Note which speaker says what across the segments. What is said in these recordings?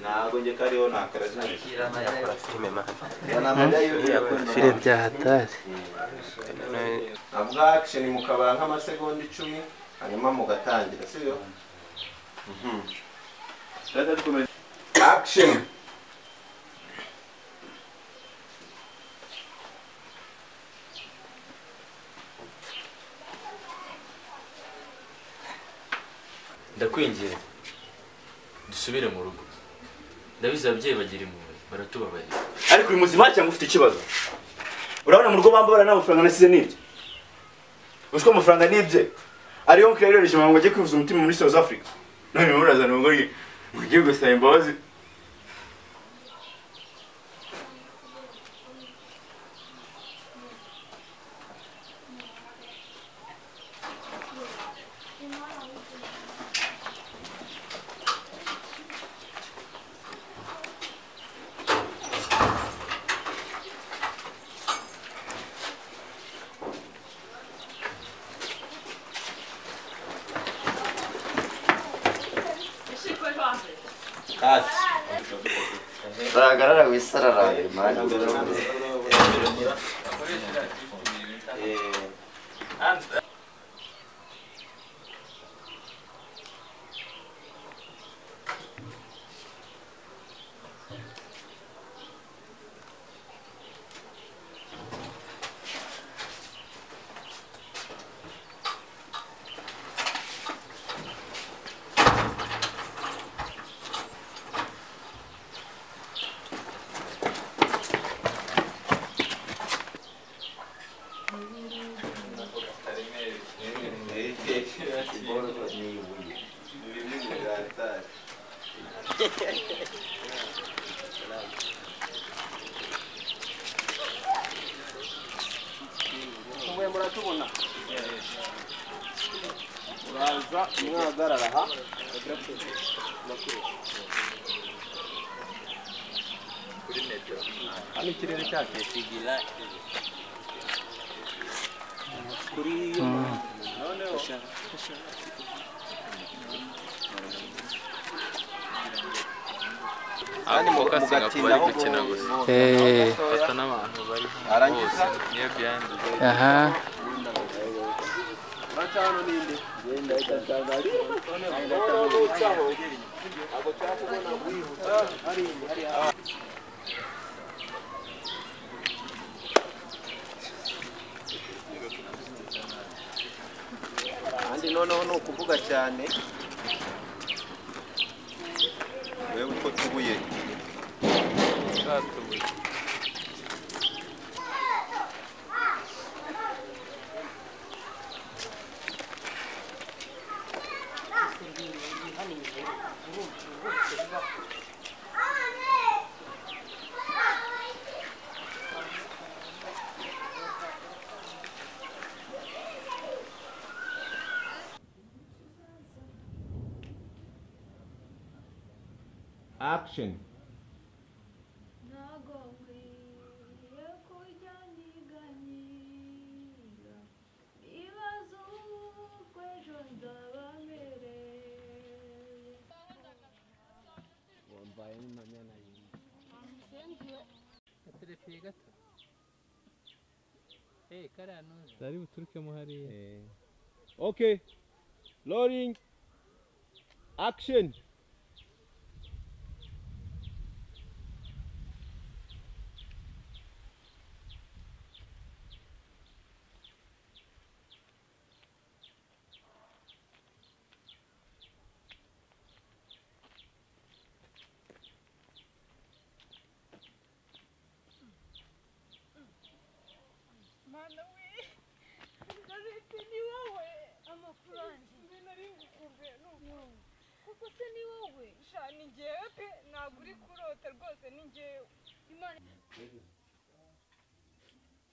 Speaker 1: ntabwo njye kariho nakaraza
Speaker 2: yakora filime man
Speaker 3: filime bya hatari
Speaker 1: avuga action mukabara nk'amasegonda 10 hanyuma mugatangira sibyo action
Speaker 4: ndakwingiye dusubire mu rugo ndabizi ababyeyi bagira impuhwe baratubabarira
Speaker 5: ariko uyu muzima cyangwa ufite ikibazo urabona mu rugo bambara n'amafaranga nasize nibye ushko amafaranga nibye ariyo nkirereje ngo ajye kwivuza umutima muri South Africa none murazana ngo ngiye gusaba imbabazi
Speaker 2: Ragarara wisarara imani
Speaker 1: muratubona uraza mwagarara ha kuri metro hano ikirere cyacu sigira kuri noneho
Speaker 4: Ani focusing up bari gukina gusa fata n'abantu bari
Speaker 1: arangiza
Speaker 4: niyo behind
Speaker 3: aha
Speaker 1: batano ninde genda itatangari abo cyakubona wihuta hari andi noneho no kuvuga cyane wewe uko tubuye Action. Okay. Loading. Action.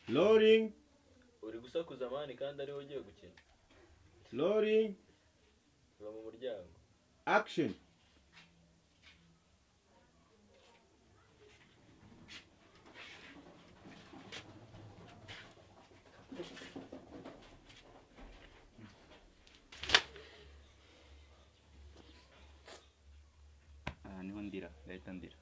Speaker 1: Loading.
Speaker 4: uri gusakuza amani kandi ariho ugiye gukina
Speaker 1: Loading.
Speaker 4: va mu muryango
Speaker 1: Action.
Speaker 5: aha niho ndira ndahita ndira